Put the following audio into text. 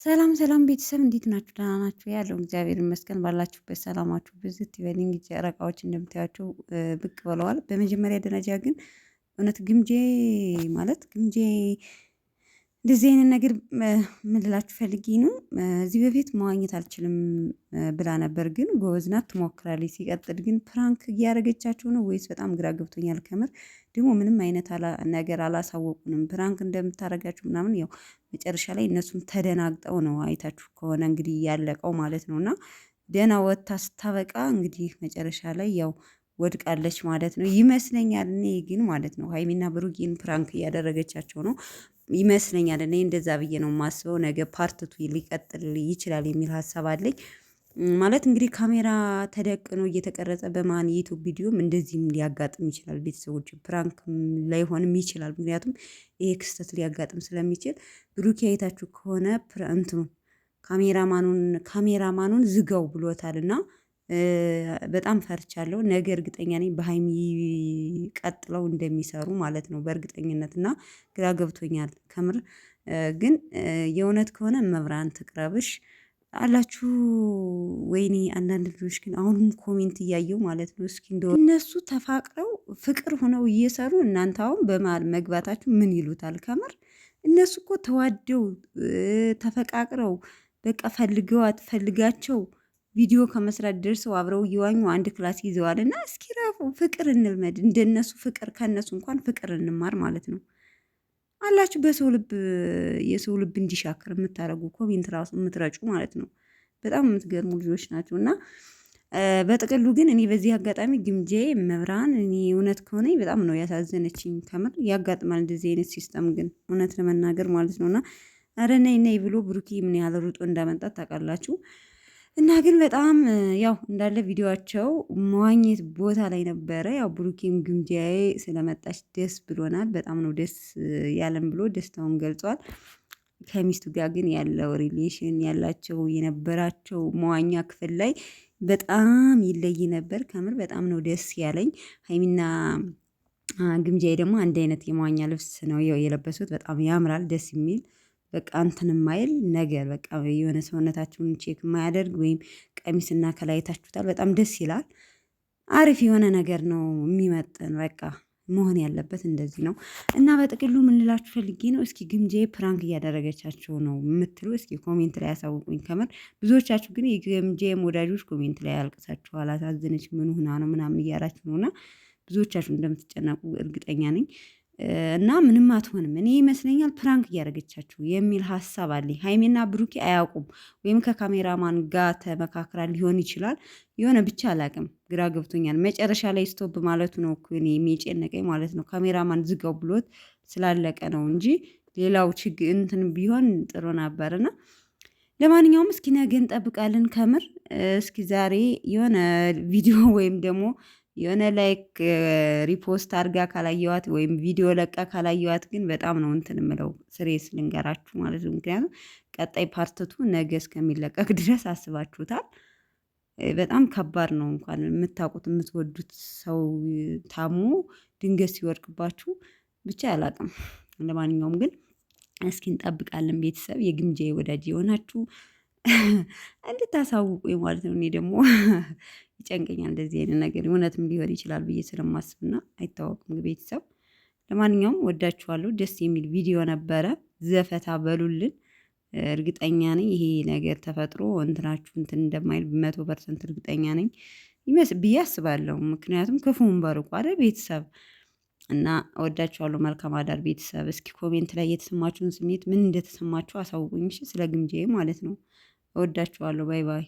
ሰላም ሰላም ቤተሰብ እንዴት ናችሁ? ደህና ናችሁ? ያለው እግዚአብሔር ይመስገን። ባላችሁበት ሰላማችሁ ብዝት ይበል። እንግዲህ ጨረቃዎች እንደምታያቸው ብቅ ብለዋል። በመጀመሪያ ደረጃ ግን እውነት ግምጄ ማለት ግምጄ እንደዚህ አይነት ነገር ምን ልላችሁ ፈልጌ ነው። እዚህ በፊት መዋኘት አልችልም ብላ ነበር፣ ግን ጎበዝ ናት፣ ትሞክራለች። ሲቀጥል ግን ፕራንክ እያደረገቻቸው ነው ወይስ? በጣም ግራ ገብቶኛል ከምር። ደግሞ ምንም አይነት ነገር አላሳወቁንም ፕራንክ እንደምታደርጋችሁ ምናምን። ያው መጨረሻ ላይ እነሱም ተደናግጠው ነው አይታችሁ ከሆነ እንግዲህ ያለቀው ማለት ነው። እና ደህና ወጥታ ስታበቃ እንግዲህ መጨረሻ ላይ ያው ወድቃለች ማለት ነው ይመስለኛል። እኔ ግን ማለት ነው ሀይሚና ብሩኬን ፕራንክ እያደረገቻቸው ነው ይመስለኛል። እኔ እንደዛ ብዬ ነው የማስበው። ነገ ፓርትቱ ሊቀጥል ይችላል የሚል ሀሳብ አለኝ። ማለት እንግዲህ ካሜራ ተደቅኖ እየተቀረጸ በማን የዩቱብ ቪዲዮም እንደዚህም ሊያጋጥም ይችላል። ቤተሰቦች ፕራንክ ላይሆንም ይችላል። ምክንያቱም ይሄ ክስተት ሊያጋጥም ስለሚችል ብሩኬ አይታችሁ ከሆነ እንትኑ ካሜራማኑን ዝጋው ብሎታል እና በጣም ፈርቻለሁ። ነገ እርግጠኛ ነኝ በሀይሚ ቀጥለው እንደሚሰሩ ማለት ነው በእርግጠኝነት። እና ግራ ገብቶኛል ከምር። ግን የእውነት ከሆነ መብራን ትቅረብሽ አላችሁ። ወይኔ አንዳንድ ልጆች ግን አሁንም ኮሜንት እያየው ማለት ነው። እስኪ እንደው እነሱ ተፋቅረው ፍቅር ሆነው እየሰሩ እናንተ አሁን በመሀል መግባታችሁ ምን ይሉታል? ከምር እነሱ እኮ ተዋደው ተፈቃቅረው በቃ ፈልጋቸው ቪዲዮ ከመስራት ደርሰው አብረው እየዋኙ አንድ ክላስ ይዘዋል። እና እስኪ ራፉ ፍቅር እንልመድ፣ እንደነሱ ፍቅር ከነሱ እንኳን ፍቅር እንማር ማለት ነው። አላችሁ በሰው ልብ የሰው ልብ እንዲሻክር የምታደርጉ ኮሜንት ራሱ የምትረጩ ማለት ነው። በጣም የምትገርሙ ልጆች ናቸው። እና በጥቅሉ ግን እኔ በዚህ አጋጣሚ ግምጄ መብራን እኔ እውነት ከሆነ በጣም ነው ያሳዘነችኝ። ከምር ያጋጥማል እንደዚህ አይነት ሲስተም ግን እውነት ለመናገር ማለት ነው። እና ኧረ ነይ ነይ ብሎ ብሩኬ ምን ያህል ሩጦ እንዳመጣት ታውቃላችሁ። እና ግን በጣም ያው እንዳለ ቪዲዮቸው መዋኘት ቦታ ላይ ነበረ። ያው ብሩኬም ግምጃዬ ስለመጣች ደስ ብሎናል፣ በጣም ነው ደስ ያለን ብሎ ደስታውን ገልጿል። ከሚስቱ ጋር ግን ያለው ሪሌሽን ያላቸው የነበራቸው መዋኛ ክፍል ላይ በጣም ይለይ ነበር። ከምር በጣም ነው ደስ ያለኝ። ሀይሚና ግምጃዬ ደግሞ አንድ አይነት የመዋኛ ልብስ ነው የለበሱት። በጣም ያምራል፣ ደስ የሚል በቃ እንትን ማይል ነገር በቃ የሆነ ሰውነታችሁን ቼክ የማያደርግ ወይም ቀሚስና ከላይ ታችሁታል። በጣም ደስ ይላል። አሪፍ የሆነ ነገር ነው የሚመጥን በቃ መሆን ያለበት እንደዚህ ነው። እና በጥቅሉ ምን ልላችሁ ፈልጌ ነው፣ እስኪ ግምጄ ፕራንክ እያደረገቻቸው ነው የምትሉ እስኪ ኮሜንት ላይ ያሳውቁኝ። ከምር ብዙዎቻችሁ ግን የግምጄም ወዳጆች ኮሜንት ላይ ያልቅሳችኋል። አሳዘነች ምን ሆና ነው ምናምን እያላችሁ ነው። እና ብዙዎቻችሁ እንደምትጨነቁ እርግጠኛ ነኝ። እና ምንም አትሆንም። እኔ ይመስለኛል ፕራንክ እያደረገቻችሁ የሚል ሀሳብ አለኝ። ሀይሜና ብሩኬ አያውቁም፣ ወይም ከካሜራማን ጋር ተመካክራ ሊሆን ይችላል። የሆነ ብቻ አላቅም፣ ግራ ገብቶኛል። መጨረሻ ላይ ስቶፕ ማለቱ ነው እኔ የሚጨነቀኝ ማለት ነው። ካሜራማን ዝጋው ብሎት ስላለቀ ነው እንጂ ሌላው ችግር እንትን ቢሆን ጥሩ ነበርና ለማንኛውም እስኪ ነገ እንጠብቃለን። ከምር እስኪ ዛሬ የሆነ ቪዲዮ ወይም ደግሞ የሆነ ላይክ ሪፖስት አድርጋ ካላየዋት ወይም ቪዲዮ ለቃ ካላየዋት ግን በጣም ነው እንትን ምለው ስሬስ ልንገራችሁ ማለት ነው። ምክንያቱም ቀጣይ ፓርትቱ ነገ እስከሚለቀቅ ድረስ አስባችሁታል። በጣም ከባድ ነው። እንኳን የምታውቁት የምትወዱት ሰው ታሞ ድንገት ሲወድቅባችሁ ብቻ አላቅም። ለማንኛውም ግን እስኪ እንጠብቃለን። ቤተሰብ የግምጃ ወዳጅ የሆናችሁ እንድታሳውቁኝ ማለት ነው። እኔ ደግሞ ይጨንቀኛል እንደዚህ አይነት ነገር እውነትም ሊሆን ይችላል ብዬ ስለማስብና አይታወቅም። ቤተሰብ ለማንኛውም ወዳችኋለሁ። ደስ የሚል ቪዲዮ ነበረ። ዘፈታ በሉልን። እርግጠኛ ነኝ ይሄ ነገር ተፈጥሮ እንትናችሁ እንትን እንደማይል 100% እርግጠኛ ነኝ ብዬ አስባለሁ። ምክንያቱም ክፉን በርቁ አይደል ቤተሰብ። እና እወዳችኋለሁ። መልካም አዳር ቤተሰብ። እስኪ ኮሜንት ላይ የተሰማችሁን ስሜት ምን እንደተሰማችሁ አሳውቁኝ። እሺ ስለ ግምጃዬ ማለት ነው። እወዳችኋለሁ። ባይ ባይ